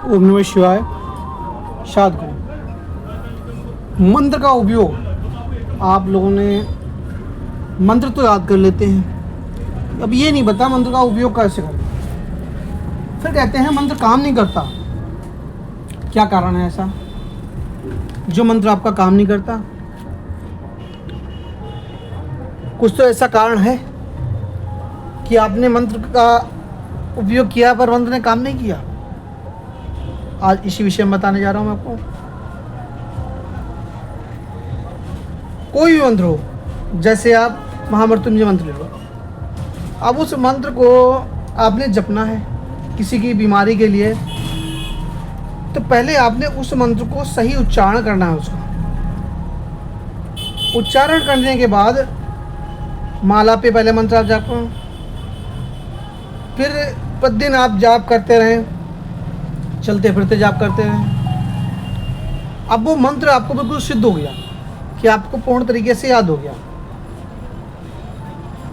ओम नमः शिवाय। शाद करें। मंत्र का उपयोग आप लोगों ने मंत्र तो याद कर लेते हैं, अब ये नहीं पता मंत्र का उपयोग कैसे करें। फिर कहते हैं मंत्र काम नहीं करता। क्या कारण है ऐसा जो मंत्र आपका काम नहीं करता? कुछ तो ऐसा कारण है कि आपने मंत्र का उपयोग किया पर मंत्र ने काम नहीं किया। आज इसी विषय में बताने जा रहा हूं मैं आपको। कोई भी मंत्र हो, जैसे आप महामृत्युंजय मंत्र ले लो। अब उस मंत्र को आपने जपना है किसी की बीमारी के लिए, तो पहले आपने उस मंत्र को सही उच्चारण करना है। उसका उच्चारण करने के बाद माला पे पहले मंत्र आप जाप करो, फिर प्रतिदिन आप जाप करते रहें, चलते फिरते जाप करते रहें। अब वो मंत्र आपको बिल्कुल सिद्ध हो गया कि आपको पूर्ण तरीके से याद हो गया।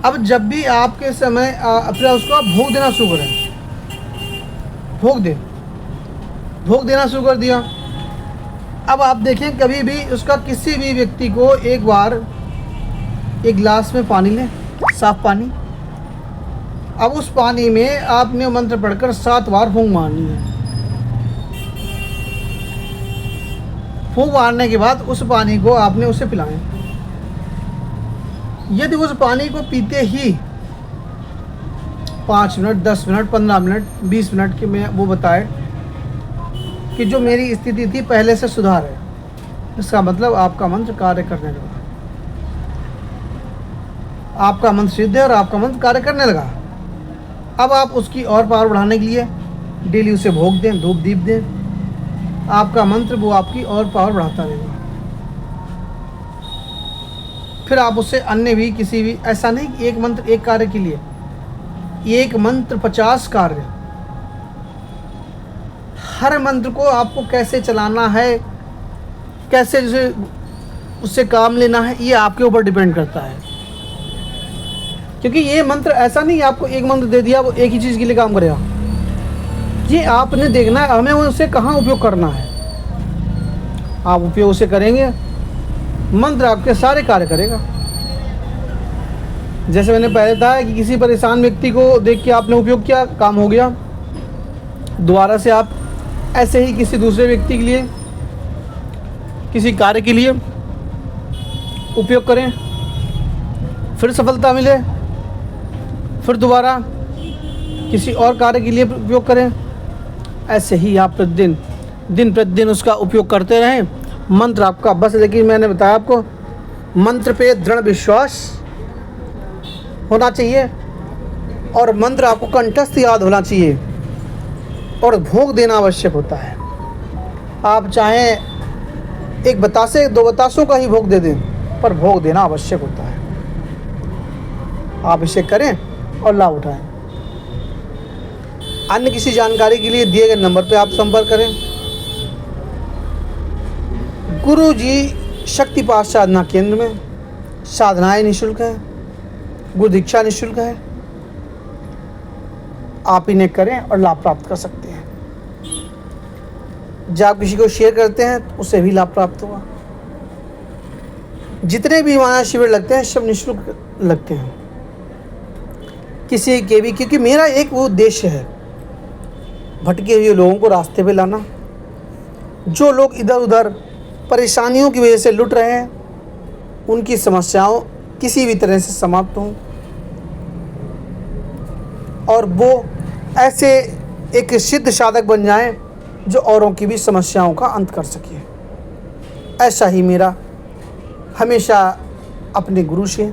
अब जब भी आपके समय फिर उसको आप भोग देना शुरू करें। भोग देना शुरू कर दिया। अब आप देखें, कभी भी उसका किसी भी व्यक्ति को एक बार एक गिलास में पानी लें, साफ पानी। अब उस पानी में आपने मंत्र पढ़कर 7 बार फूंक मारनी है। फूंक मारने के बाद उस पानी को आपने उसे पिलाएं। यदि उस पानी को पीते ही 5 मिनट, 10 मिनट, 15 मिनट, 20 मिनट के में वो बताए कि जो मेरी स्थिति थी पहले से सुधार है, इसका मतलब आपका मंत्र कार्य करने लगा। आपका मंत्र सिद्ध है और आपका मंत्र कार्य करने लगा। अब आप उसकी और पावर बढ़ाने के लिए डेली उसे भोग दें, धूप दीप दें। आपका मंत्र वो आपकी और पावर बढ़ाता रहेगा। फिर आप उससे अन्य भी किसी भी, ऐसा नहीं कि एक मंत्र एक कार्य के लिए, एक मंत्र 50 कार्य। हर मंत्र को आपको कैसे चलाना है, कैसे उससे काम लेना है, ये आपके ऊपर डिपेंड करता है। क्योंकि ये मंत्र ऐसा नहीं आपको एक मंत्र दे दिया वो एक ही चीज़ के लिए काम करेगा। ये आपने देखना है हमें उसे कहाँ उपयोग करना है। आप उपयोग उसे करेंगे, मंत्र आपके सारे कार्य करेगा। जैसे मैंने पहले बताया कि किसी परेशान व्यक्ति को देख के आपने उपयोग किया, काम हो गया। दोबारा से आप ऐसे ही किसी दूसरे व्यक्ति के लिए, किसी कार्य के लिए उपयोग करें, फिर सफलता मिले, फिर दोबारा किसी और कार्य के लिए उपयोग करें। ऐसे ही आप प्रतिदिन, दिन प्रतिदिन उसका उपयोग करते रहें। मंत्र आपका बस, लेकिन मैंने बताया आपको मंत्र पे दृढ़ विश्वास होना चाहिए और मंत्र आपको कंठस्थ याद होना चाहिए और भोग देना आवश्यक होता है। आप चाहें एक बतासे 2 बतासों का ही भोग दे दें, पर भोग देना आवश्यक होता है। आप इसे करें और लाभ उठाएं। अन्य किसी जानकारी के लिए दिए गए नंबर पर आप संपर्क करें। गुरु जी शक्तिपाठ साधना केंद्र में साधनाएं निःशुल्क है, गुरु दीक्षा निःशुल्क है। आप इन्हें करें और लाभ प्राप्त कर सकते हैं। जब आप किसी को शेयर करते हैं तो उससे भी लाभ प्राप्त होगा। जितने भी हमारे शिविर लगते हैं सब निःशुल्क लगते हैं। किसी के भी, क्योंकि मेरा एक वो उद्देश्य है, भटके हुए लोगों को रास्ते पे लाना। जो लोग इधर उधर परेशानियों की वजह से लुट रहे हैं, उनकी समस्याओं किसी भी तरह से समाप्त हों और वो ऐसे एक सिद्ध साधक बन जाएं जो औरों की भी समस्याओं का अंत कर सके। ऐसा ही मेरा हमेशा अपने गुरु से,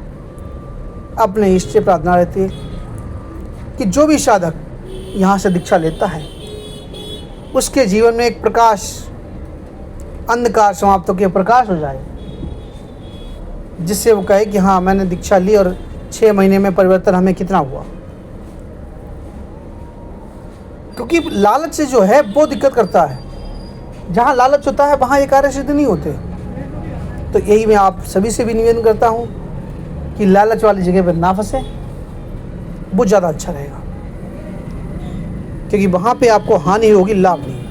अपने इष्ट से प्रार्थना रहती है कि जो भी साधक यहाँ से दीक्षा लेता है उसके जीवन में एक प्रकाश, अंधकार समाप्त होकर प्रकाश हो जाए, जिससे वो कहे कि हाँ मैंने दीक्षा ली और 6 महीने में परिवर्तन हमें कितना हुआ। क्योंकि लालच से जो है वो दिक्कत करता है। जहाँ लालच होता है वहाँ ये कार्य सिद्ध नहीं होते। तो यही मैं आप सभी से भी निवेदन करता हूँ कि लालच वाली जगह पर ना फंसे, वो ज़्यादा अच्छा रहेगा। क्योंकि वहाँ पे आपको हानि होगी, लाभ नहीं।